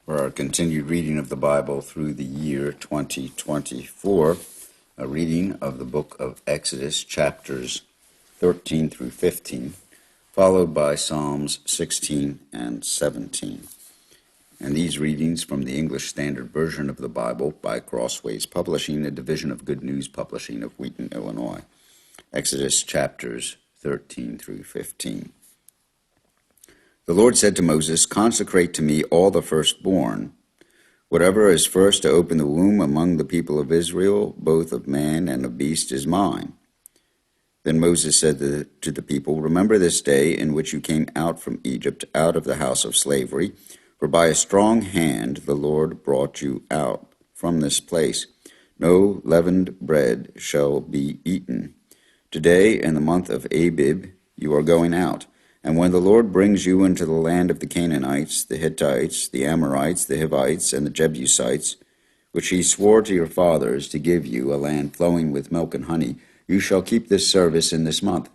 For our continued reading of the Bible through the year 2024, a reading of the book of Exodus, chapters 13 through 15, followed by Psalms 16 and 17. And these readings from the English Standard Version of the Bible by Crossways Publishing, a division of Good News Publishing of Wheaton, Illinois. Exodus chapters 13 through 15. The Lord said to Moses, "Consecrate to me all the firstborn. Whatever is first to open the womb among the people of Israel, both of man and of beast, is mine." Then Moses said to the people, "Remember this day in which you came out from Egypt, out of the house of slavery, for by a strong hand the Lord brought you out from this place. No leavened bread shall be eaten. Today, in the month of Abib, you are going out. And when the Lord brings you into the land of the Canaanites, the Hittites, the Amorites, the Hivites, and the Jebusites, which he swore to your fathers to give you, a land flowing with milk and honey, you shall keep this service in this month.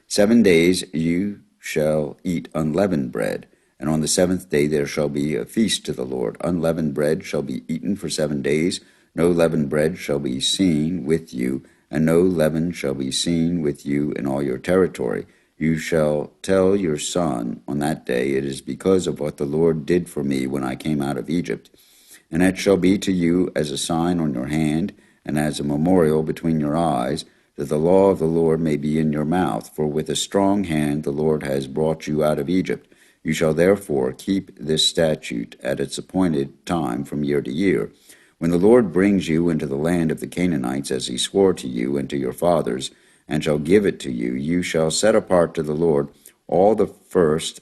7 days you shall eat unleavened bread, and on the seventh day there shall be a feast to the Lord. Unleavened bread shall be eaten for 7 days. No leavened bread shall be seen with you, and no leaven shall be seen with you in all your territory. You shall tell your son on that day, it is because of what the Lord did for me when I came out of Egypt. And it shall be to you as a sign on your hand and as a memorial between your eyes, that the law of the Lord may be in your mouth. For with a strong hand the Lord has brought you out of Egypt. You shall therefore keep this statute at its appointed time from year to year. When the Lord brings you into the land of the Canaanites, as he swore to you and to your fathers, and shall give it to you, you shall set apart to the Lord all that first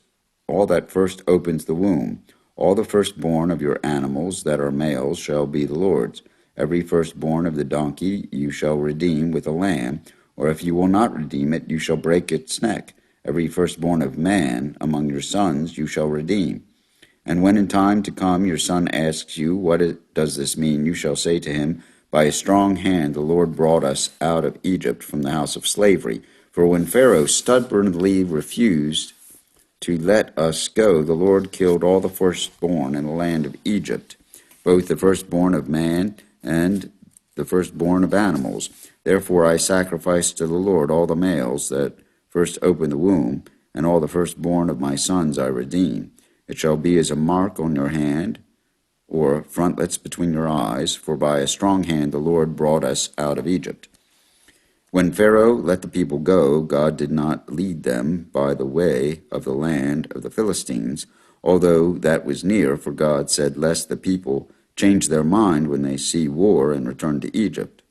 opens the womb. All the firstborn of your animals that are males shall be the Lord's. Every firstborn of the donkey you shall redeem with a lamb, or if you will not redeem it, you shall break its neck. Every firstborn of man among your sons you shall redeem. And when in time to come your son asks you, what does this mean? You shall say to him, by a strong hand the Lord brought us out of Egypt from the house of slavery. For when Pharaoh stubbornly refused to let us go, the Lord killed all the firstborn in the land of Egypt, both the firstborn of man and the firstborn of animals. Therefore I sacrificed to the Lord all the males that first opened the womb, and all the firstborn of my sons I redeem. It shall be as a mark on your hand, or frontlets between your eyes, for by a strong hand the Lord brought us out of Egypt." When Pharaoh let the people go, God did not lead them by the way of the land of the Philistines, although that was near, for God said, lest the people change their mind when they see war and return to Egypt.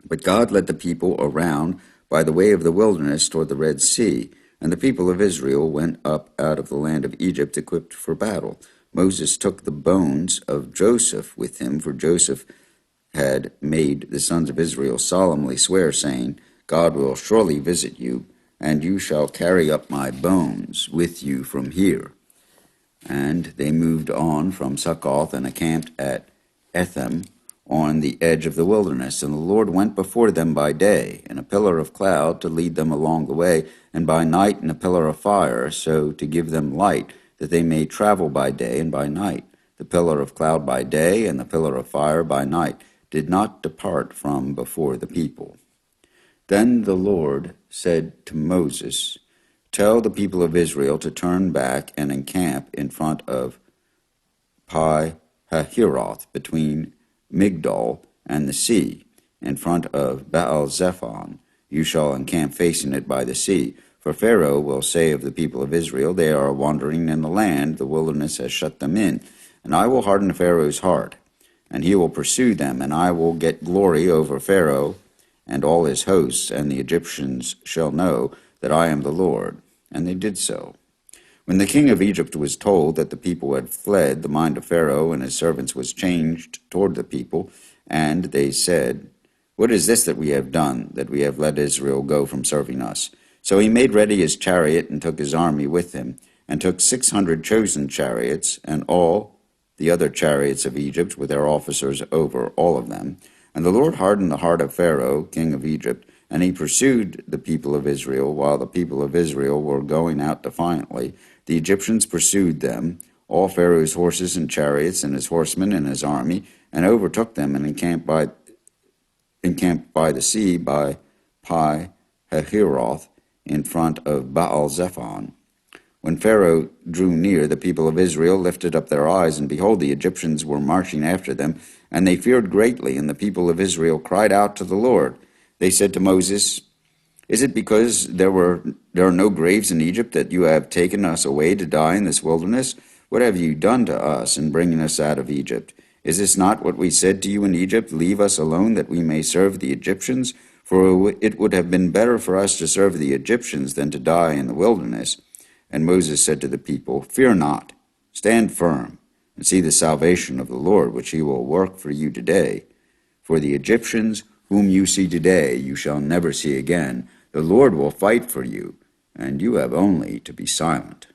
But God led the people around by the way of the wilderness toward the Red Sea, and the people of Israel went up out of the land of Egypt equipped for battle. Moses took the bones of Joseph with him, for Joseph had made the sons of Israel solemnly swear, saying, God will surely visit you, and you shall carry up my bones with you from here. And they moved on from Succoth and encamped at Etham on the edge of the wilderness. And the Lord went before them by day in a pillar of cloud to lead them along the way, and by night in a pillar of fire, so to give them light, that they may travel by day and by night. The pillar of cloud by day and the pillar of fire by night did not depart from before the people. Then the Lord said to Moses, "Tell the people of Israel to turn back and encamp in front of Pi-hahiroth, between Migdol and the sea, in front of Baal-zephon. You shall encamp facing it by the sea. For Pharaoh will say of the people of Israel, they are wandering in the land, the wilderness has shut them in. And I will harden Pharaoh's heart, and he will pursue them, and I will get glory over Pharaoh and all his hosts, and the Egyptians shall know that I am the Lord." And they did so. When the king of Egypt was told that the people had fled, the mind of Pharaoh and his servants was changed toward the people, and they said, "What is this that we have done, that we have let Israel go from serving us?" So he made ready his chariot and took his army with him, and took 600 chosen chariots, and all the other chariots of Egypt with their officers over all of them. And the Lord hardened the heart of Pharaoh, king of Egypt, and he pursued the people of Israel. While the people of Israel were going out defiantly, the Egyptians pursued them all Pharaoh's horses and chariots and his horsemen and his army, and overtook them and encamped by the sea by Pi-hahiroth in front of Baal-zephon. When Pharaoh drew near, the people of Israel lifted up their eyes, and behold, the Egyptians were marching after them, and they feared greatly, and the people of Israel cried out to the Lord. They said to Moses, "Is it because there are no graves in Egypt that you have taken us away to die in this wilderness? What have you done to us in bringing us out of Egypt? Is this not what we said to you in Egypt? Leave us alone that we may serve the Egyptians? For it would have been better for us to serve the Egyptians than to die in the wilderness." And Moses said to the people, "Fear not, stand firm, and see the salvation of the Lord, which he will work for you today. For the Egyptians whom you see today you shall never see again. The Lord will fight for you, and you have only to be silent."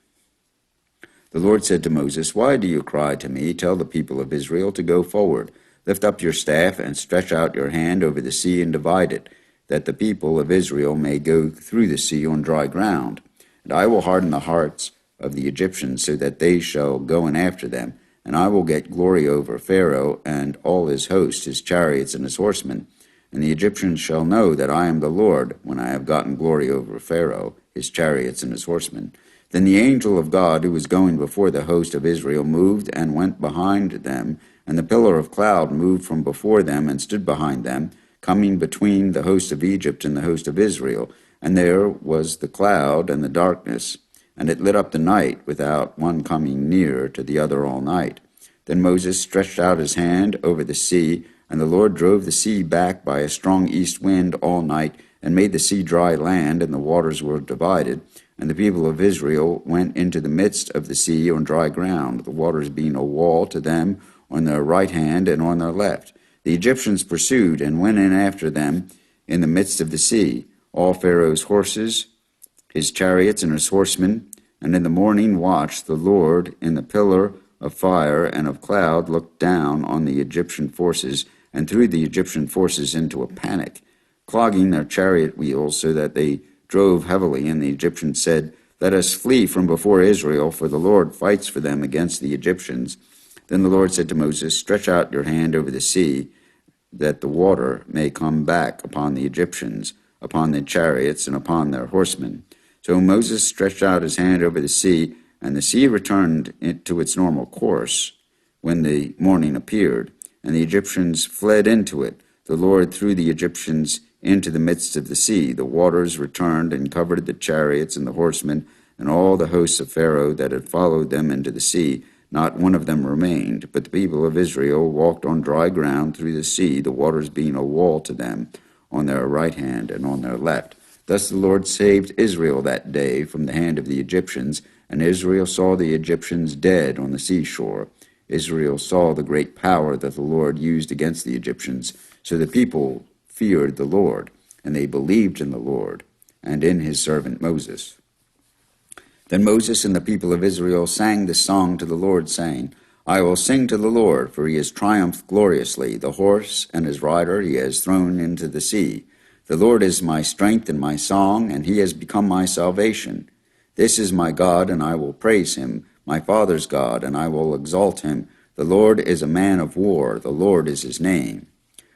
The Lord said to Moses, "Why do you cry to me? Tell the people of Israel to go forward. Lift up your staff and stretch out your hand over the sea and divide it, that the people of Israel may go through the sea on dry ground. And I will harden the hearts of the Egyptians so that they shall go in after them, and I will get glory over Pharaoh and all his host, his chariots and his horsemen. And the Egyptians shall know that I am the Lord, when I have gotten glory over Pharaoh, his chariots and his horsemen." Then the angel of God, who was going before the host of Israel, moved and went behind them, and the pillar of cloud moved from before them and stood behind them, coming between the host of Egypt and the host of Israel. And there was the cloud and the darkness, and it lit up the night, without one coming near to the other all night. Then Moses stretched out his hand over the sea, and the Lord drove the sea back by a strong east wind all night, and made the sea dry land, and the waters were divided. And the people of Israel went into the midst of the sea on dry ground, the waters being a wall to them on their right hand and on their left. The Egyptians pursued and went in after them in the midst of the sea, all Pharaoh's horses, his chariots, and his horsemen. And in the morning watch the Lord in the pillar of fire and of cloud looked down on the Egyptian forces and threw the Egyptian forces into a panic, clogging their chariot wheels so that they drove heavily. And the Egyptians said, "Let us flee from before Israel, for the Lord fights for them against the Egyptians." Then the Lord said to Moses, "Stretch out your hand over the sea, that the water may come back upon the Egyptians, upon their chariots, and upon their horsemen." So Moses stretched out his hand over the sea, and the sea returned to its normal course when the morning appeared, and the Egyptians fled into it. The Lord threw the Egyptians into the midst of the sea. The waters returned and covered the chariots and the horsemen, and all the hosts of Pharaoh that had followed them into the sea. Not one of them remained, but the people of Israel walked on dry ground through the sea, the waters being a wall to them on their right hand and on their left. Thus the Lord saved Israel that day from the hand of the Egyptians, and Israel saw the Egyptians dead on the seashore. Israel saw the great power that the Lord used against the Egyptians. So the people feared the Lord, and they believed in the Lord and in his servant Moses. Then Moses and the people of Israel sang this song to the Lord, saying, "I will sing to the Lord, for he has triumphed gloriously. The horse and his rider he has thrown into the sea. The Lord is my strength and my song, and he has become my salvation. This is my God, and I will praise him, my father's God, and I will exalt him. The Lord is a man of war, the Lord is his name.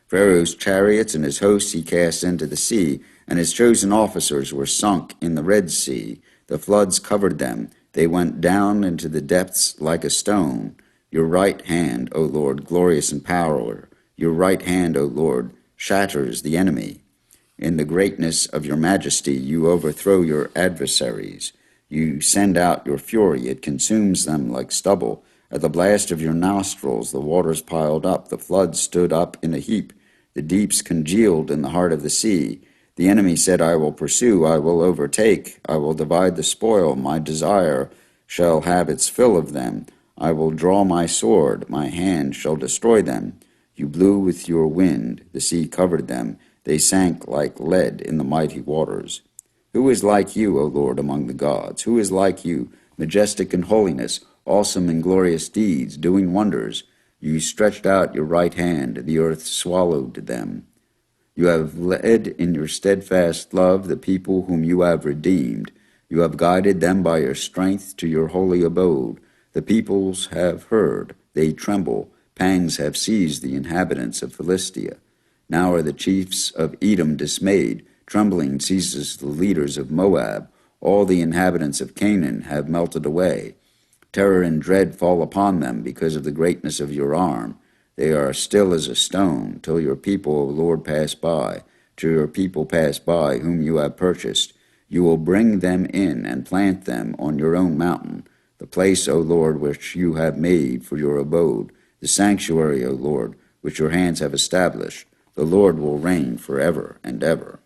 Pharaoh's chariots and his hosts he cast into the sea, and his chosen officers were sunk in the Red Sea. The floods covered them. They went down into the depths like a stone. Your right hand, O Lord, glorious in power. Your right hand, O Lord, shatters the enemy. In the greatness of your majesty, you overthrow your adversaries. You send out your fury. It consumes them like stubble. At the blast of your nostrils, the waters piled up. The floods stood up in a heap. The deeps congealed in the heart of the sea. The enemy said, I will pursue, I will overtake, I will divide the spoil. My desire shall have its fill of them. I will draw my sword. My hand shall destroy them. You blew with your wind. The sea covered them. They sank like lead in the mighty waters. Who is like you, O Lord, among the gods? Who is like you, majestic in holiness, awesome in glorious deeds, doing wonders? You stretched out your right hand, the earth swallowed them. You have led in your steadfast love the people whom you have redeemed. You have guided them by your strength to your holy abode. The peoples have heard, they tremble. Pangs have seized the inhabitants of Philistia. Now are the chiefs of Edom dismayed. Trembling seizes the leaders of Moab. All the inhabitants of Canaan have melted away. Terror and dread fall upon them because of the greatness of your arm. They are still as a stone, till your people, O Lord, pass by. Till your people pass by, whom you have purchased. You will bring them in and plant them on your own mountain, the place, O Lord, which you have made for your abode, the sanctuary, O Lord, which your hands have established. The Lord will reign forever and ever.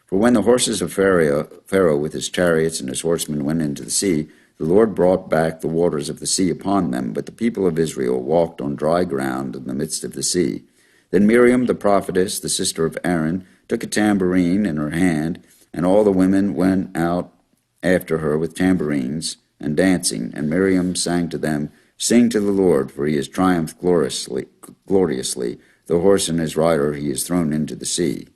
For when the horses of Pharaoh with his chariots and his horsemen went into the sea, the Lord brought back the waters of the sea upon them, but the people of Israel walked on dry ground in the midst of the sea. Then Miriam the prophetess, the sister of Aaron, took a tambourine in her hand, and all the women went out after her with tambourines and dancing. And Miriam sang to them, Sing to the Lord, for he has triumphed gloriously. The horse and his rider he has thrown into the sea.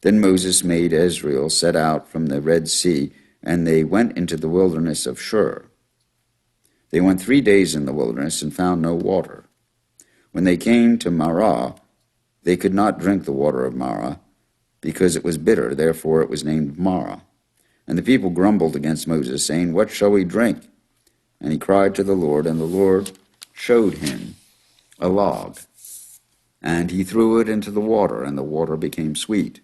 Then Moses made Israel set out from the Red Sea, and they went into the wilderness of Shur. They went 3 days in the wilderness and found no water. When they came to Marah, they could not drink the water of Marah, because it was bitter, therefore it was named Marah. And the people grumbled against Moses, saying, What shall we drink? And he cried to the Lord, and the Lord showed him a log. And he threw it into the water, and the water became sweet.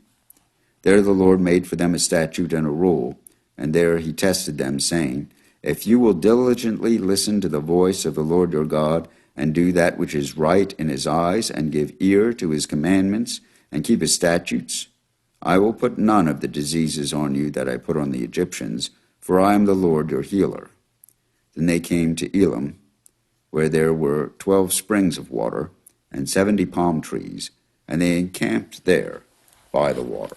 There the Lord made for them a statute and a rule, and there he tested them, saying, If you will diligently listen to the voice of the Lord your God, and do that which is right in his eyes, and give ear to his commandments, and keep his statutes, I will put none of the diseases on you that I put on the Egyptians, for I am the Lord your healer. Then they came to Elim, where there were 12 springs of water, and 70 palm trees, and they encamped there by the water.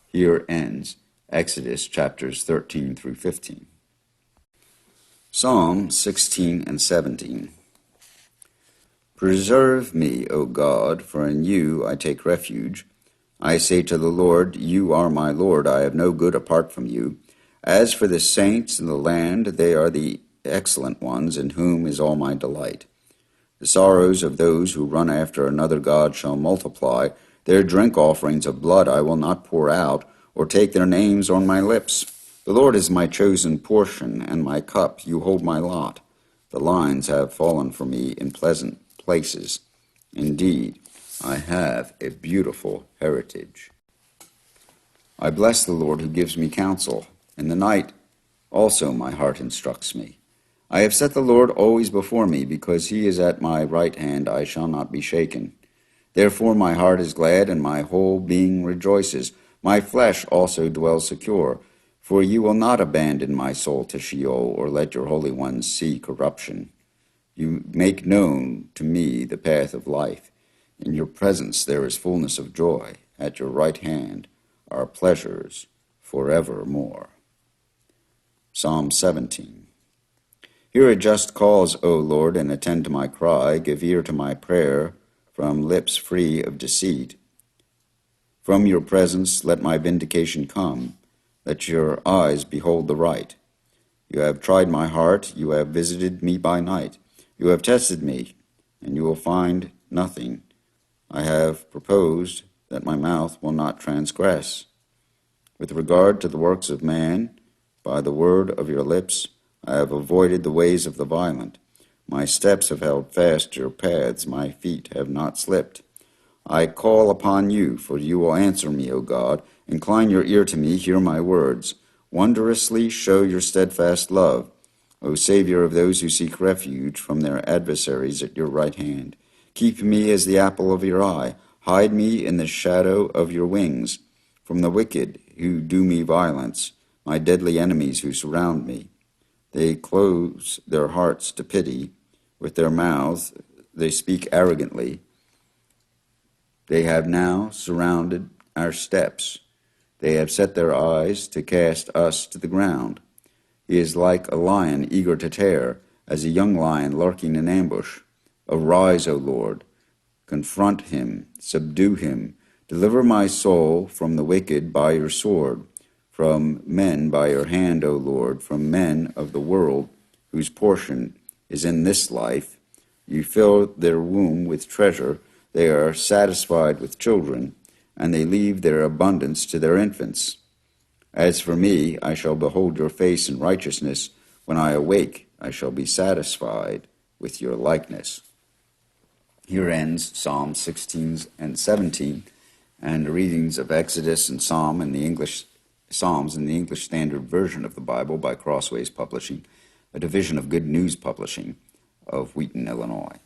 Here ends Exodus chapters 13 through 15. Psalm 16 and 17. Preserve me, O God, for in you I take refuge. I say to the Lord, You are my Lord, I have no good apart from you. As for the saints in the land, they are the excellent ones, in whom is all my delight. The sorrows of those who run after another god shall multiply. Their drink offerings of blood I will not pour out, or take their names on my lips. The Lord is my chosen portion, and my cup. You hold my lot. The lines have fallen for me in pleasant places. Indeed, I have a beautiful heritage. I bless the Lord who gives me counsel. In the night also my heart instructs me. I have set the Lord always before me, because he is at my right hand, I shall not be shaken. Therefore my heart is glad, and my whole being rejoices. My flesh also dwells secure, for you will not abandon my soul to Sheol, or let your Holy One see corruption. You make known to me the path of life. In your presence there is fullness of joy. At your right hand are pleasures forevermore. Psalm 17. Hear a just cause, O Lord, and attend to my cry. Give ear to my prayer from lips free of deceit. From your presence let my vindication come. Let your eyes behold the right. You have tried my heart. You have visited me by night. You have tested me, and you will find nothing. I have proposed that my mouth will not transgress. With regard to the works of man, by the word of your lips, I have avoided the ways of the violent. My steps have held fast your paths. My feet have not slipped. I call upon you, for you will answer me, O God. Incline your ear to me, hear my words. Wondrously show your steadfast love, O Savior of those who seek refuge from their adversaries at your right hand. Keep me as the apple of your eye. Hide me in the shadow of your wings, from the wicked who do me violence, my deadly enemies who surround me. They close their hearts to pity. With their mouths they speak arrogantly. They have now surrounded our steps. They have set their eyes to cast us to the ground. He is like a lion eager to tear, as a young lion lurking in ambush. Arise, O Lord, confront him, subdue him. Deliver my soul from the wicked by your sword, from men by your hand, O Lord, from men of the world whose portion is in this life. You fill their womb with treasure. They are satisfied with children, and they leave their abundance to their infants. As for me, I shall behold your face in righteousness. When I awake, I shall be satisfied with your likeness. Here ends Psalms 16 and 17, and the readings of Exodus and Psalms in the English Standard Version of the Bible by Crossways Publishing, a division of Good News Publishing of Wheaton, Illinois.